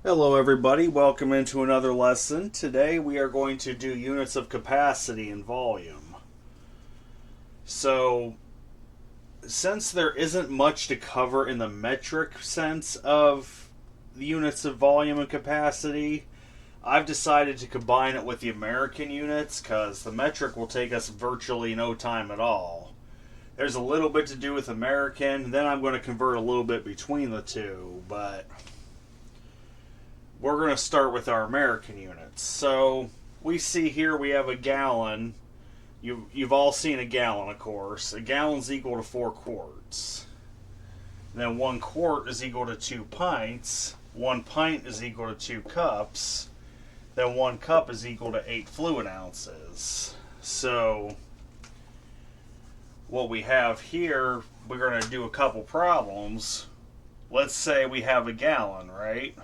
Hello everybody, welcome into another lesson. Today we are going to do units of capacity and volume. So, since there isn't much to cover in the metric sense of the units of volume and capacity, I've decided to combine it with the American units because the metric will take us virtually no time at all. There's a little bit to do with American, then I'm going to convert a little bit between the two, but we're going to start with our American units. So we see here we have a gallon. You've all seen a gallon, of course. A gallon's equal to 4 quarts. Then 1 quart is equal to 2 pints. 1 pint is equal to 2 cups. Then 1 cup is equal to 8 fluid ounces. So what we have here, we're going to do a couple problems. Let's say we have a gallon, right?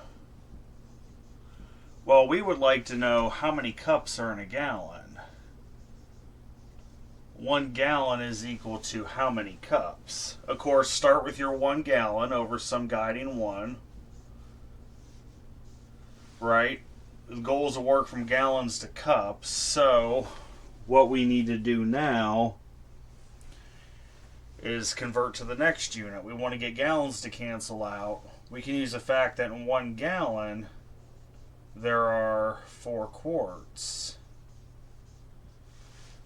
Well, we would like to know how many cups are in a gallon. 1 gallon is equal to how many cups? Of course, start with your 1 gallon over some guiding 1. Right? The goal is to work from gallons to cups. So, what we need to do now is convert to the next unit. We want to get gallons to cancel out. We can use the fact that in 1 gallon, there are 4 quarts.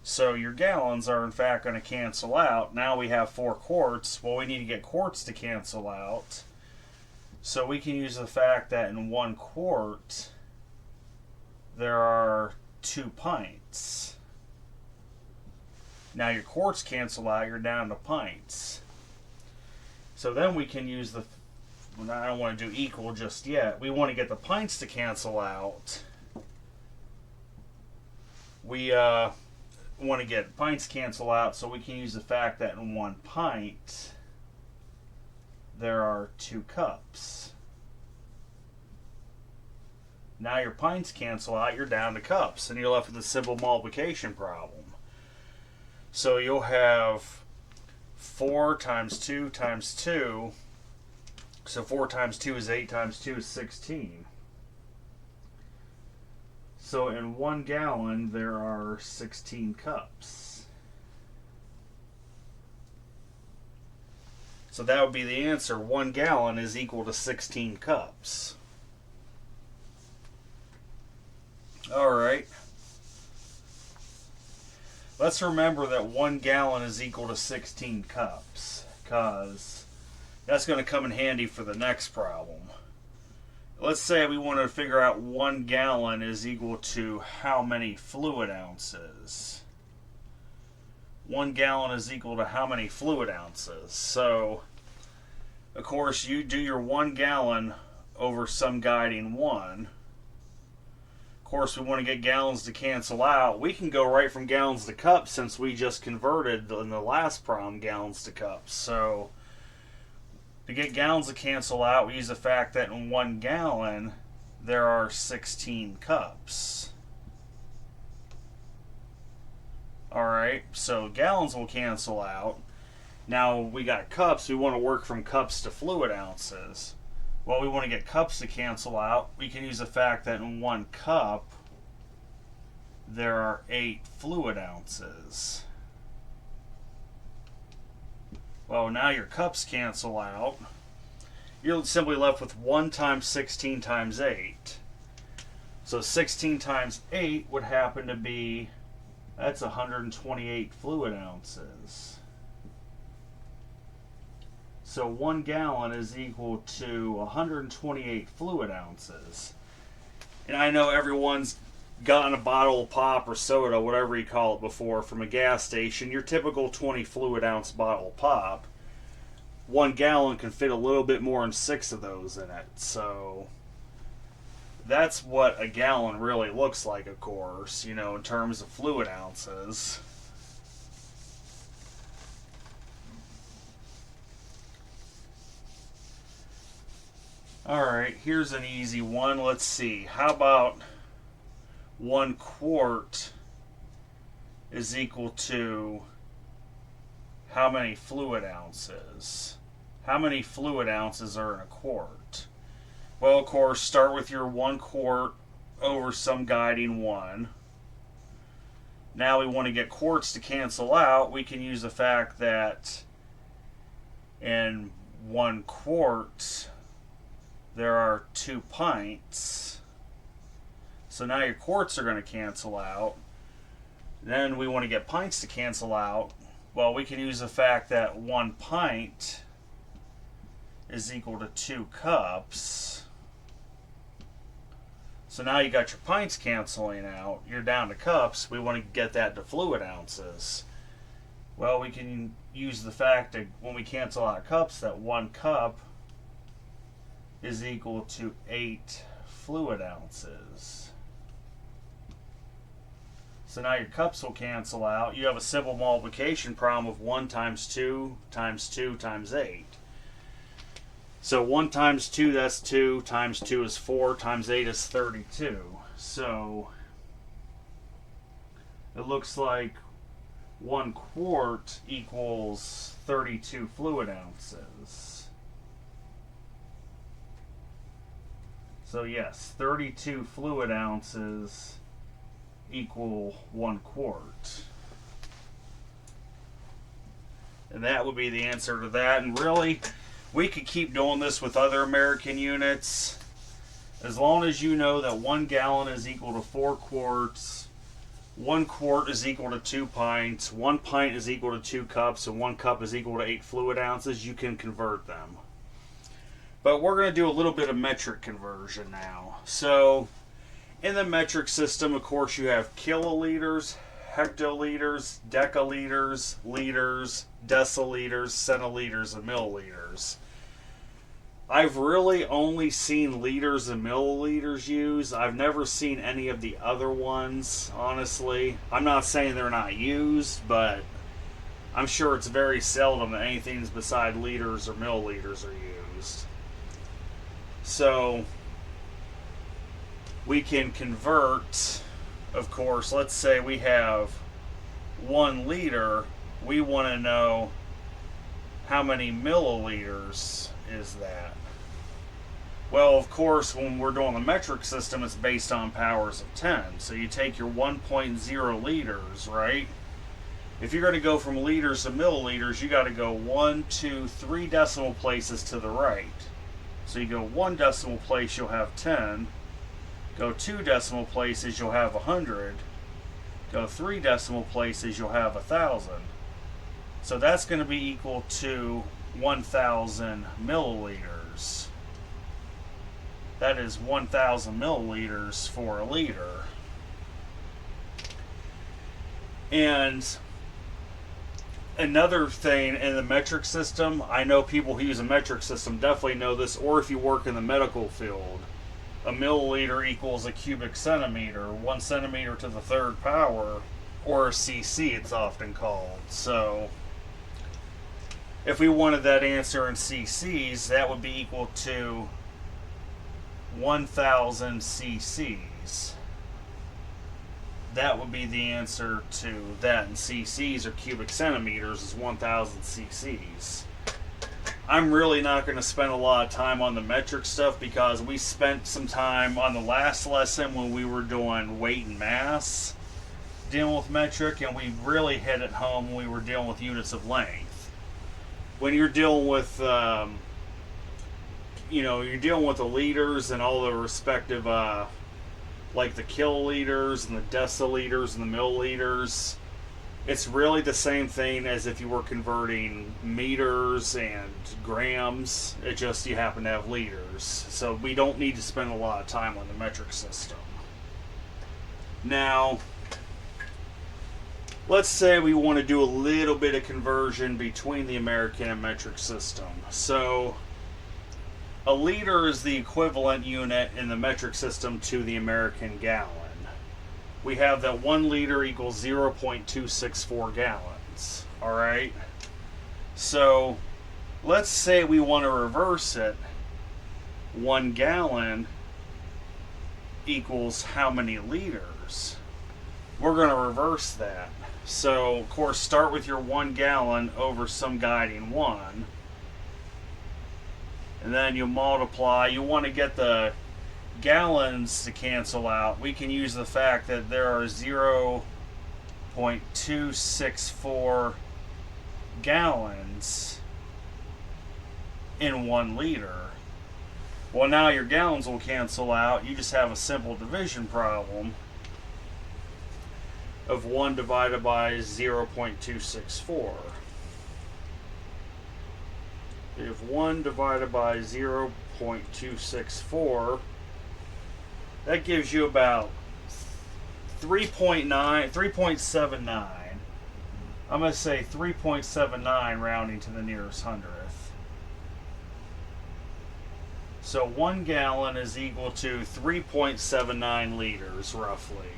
So your gallons are in fact going to cancel out. Now we have 4 quarts. Well, we need to get quarts to cancel out. So we can use the fact that in 1 quart, there are 2 pints. Now your quarts cancel out, you're down to pints. So then we can use the I don't want to do equal just yet. We want to get the pints to cancel out. We want to get pints cancel out, so we can use the fact that in 1 pint there are 2 cups. Now your pints cancel out, you're down to cups, and you're left with a simple multiplication problem. So you'll have 4 times 2 times 2. So 4 times 2 is 8 times 2 is 16. So in 1 gallon, there are 16 cups. So that would be the answer. 1 gallon is equal to 16 cups. Alright. Let's remember that 1 gallon is equal to 16 cups, because that's going to come in handy for the next problem. Let's say we want to figure out 1 gallon is equal to how many fluid ounces. 1 gallon is equal to how many fluid ounces. So, of course, you do your 1 gallon over some guiding 1. Of course, we want to get gallons to cancel out. We can go right from gallons to cups since we just converted in the last problem gallons to cups. So, to get gallons to cancel out, we use the fact that in 1 gallon, there are 16 cups. Alright, so gallons will cancel out. Now we got cups, we want to work from cups to fluid ounces. Well, we want to get cups to cancel out. We can use the fact that in 1 cup, there are 8 fluid ounces. Well, now your cups cancel out. You're simply left with 1 times 16 times 8. So 16 times 8 would happen to be, that's 128 fluid ounces. So 1 gallon is equal to 128 fluid ounces. And I know everyone's gotten a bottle of pop or soda, whatever you call it, before from a gas station. Your typical 20 fluid ounce bottle of pop. 1 gallon can fit a little bit more than 6 of those in it. So that's what a gallon really looks like, of course, in terms of fluid ounces. Alright, here's an easy one. Let's see. How about 1 quart is equal to how many fluid ounces? How many fluid ounces are in a quart? Well, of course, start with your 1 quart over some guiding 1. Now we want to get quarts to cancel out. We can use the fact that in 1 quart there are 2 pints. So now your quarts are going to cancel out. Then we want to get pints to cancel out. Well, we can use the fact that 1 pint is equal to 2 cups. So now you got your pints canceling out. You're down to cups. We want to get that to fluid ounces. Well, we can use the fact that when we cancel out cups, that 1 cup is equal to 8 fluid ounces. So now your cups will cancel out. You have a simple multiplication problem of 1 times 2 times 2 times 8. So 1 times 2, that's 2, times 2 is 4, times 8 is 32. So it looks like 1 quart equals 32 fluid ounces. So yes, 32 fluid ounces equal 1 quart. And that would be the answer to that. And really, we could keep doing this with other American units. As long as you know that 1 gallon is equal to 4 quarts, 1 quart is equal to 2 pints, 1 pint is equal to 2 cups, and 1 cup is equal to 8 fluid ounces, you can convert them. But we're going to do a little bit of metric conversion now. So, in the metric system, of course, you have kiloliters, hectoliters, decaliters, liters, deciliters, centiliters, and milliliters. I've really only seen liters and milliliters used. I've never seen any of the other ones, honestly. I'm not saying they're not used, but I'm sure it's very seldom that anything beside liters or milliliters are used. So we can convert, of course, let's say we have 1 liter. We want to know how many milliliters is that. Well, of course, when we're doing the metric system, it's based on powers of 10. So you take your 1.0 liters, right? If you're going to go from liters to milliliters, you got to go 1, 2, 3 decimal places to the right. So you go 1 decimal place, you'll have 10. Go 2 decimal places, you'll have 100. Go 3 decimal places, you'll have 1,000. So that's going to be equal to 1,000 milliliters. That is 1,000 milliliters for a liter. And another thing in the metric system, I know people who use a metric system definitely know this, or if you work in the medical field, a milliliter equals a cubic centimeter, 1 centimeter to the 3rd power, or a cc it's often called. So if we wanted that answer in cc's, that would be equal to 1,000 cc's. That would be the answer to that in cc's, or cubic centimeters is 1,000 cc's. I'm really not going to spend a lot of time on the metric stuff because we spent some time on the last lesson when we were doing weight and mass dealing with metric, and we really hit it home when we were dealing with units of length. When you're dealing with you're dealing with the liters and all the respective like the kiloliters and the deciliters and the milliliters, it's really the same thing as if you were converting meters and grams. It just you happen to have liters. So we don't need to spend a lot of time on the metric system. Now, let's say we want to do a little bit of conversion between the American and metric system. So a liter is the equivalent unit in the metric system to the American gallon. We have that 1 liter equals 0.264 gallons. Alright? So let's say we want to reverse it. 1 gallon equals how many liters? We're going to reverse that. So, of course, start with your 1 gallon over some guiding 1. and then you multiply. You want to get the gallons to cancel out. We can use the fact that there are 0.264 gallons in 1 liter. Well, now your gallons will cancel out. You just have a simple division problem of 1 divided by 0.264. If 1 divided by 0.264, that gives you about 3.79. I'm going to say 3.79 rounding to the nearest hundredth. So 1 gallon is equal to 3.79 liters, roughly,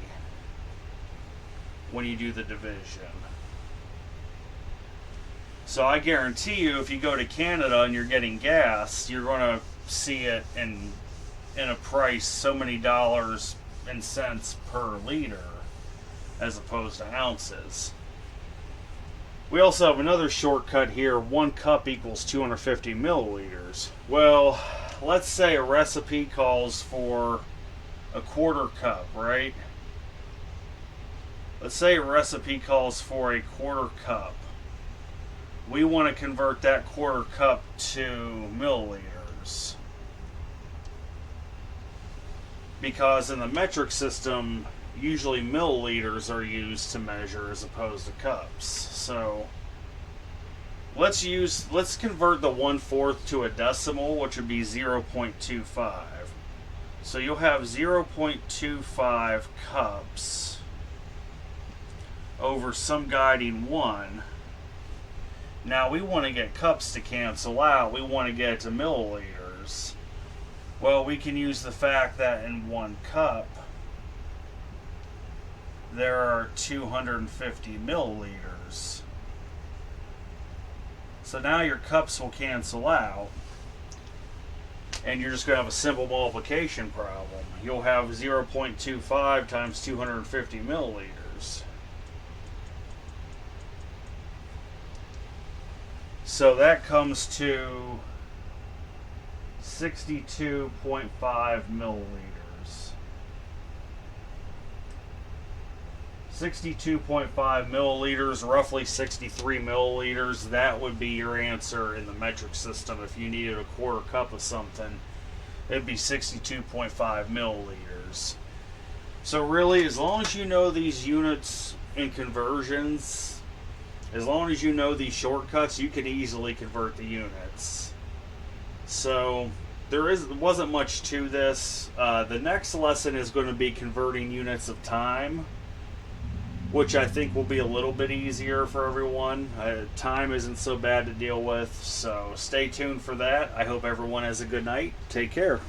when you do the division. So I guarantee you, if you go to Canada and you're getting gas, you're going to see it in a price so many dollars and cents per liter as opposed to ounces. We also have another shortcut here. 1 cup equals 250 milliliters. Well, let's say a recipe calls for a 1/4 cup, right? Let's say a recipe calls for a 1/4 cup. We want to convert that 1/4 cup to milliliters, because in the metric system, usually milliliters are used to measure as opposed to cups. So let's convert the 1/4 to a decimal, which would be 0.25. So you'll have 0.25 cups over some guiding 1. Now we want to get cups to cancel out. We want to get it to milliliters. Well, we can use the fact that in 1 cup there are 250 milliliters. So now your cups will cancel out, and you're just going to have a simple multiplication problem. You'll have 0.25 times 250 milliliters. So that comes to 62.5 milliliters. 62.5 milliliters, roughly 63 milliliters. That would be your answer in the metric system. If you needed a 1/4 cup of something, it'd be 62.5 milliliters. So really, as long as you know these units and conversions, as long as you know these shortcuts, you can easily convert the units. So there wasn't much to this. The next lesson is going to be converting units of time, which I think will be a little bit easier for everyone. Time isn't so bad to deal with, so stay tuned for that. I hope everyone has a good night. Take care.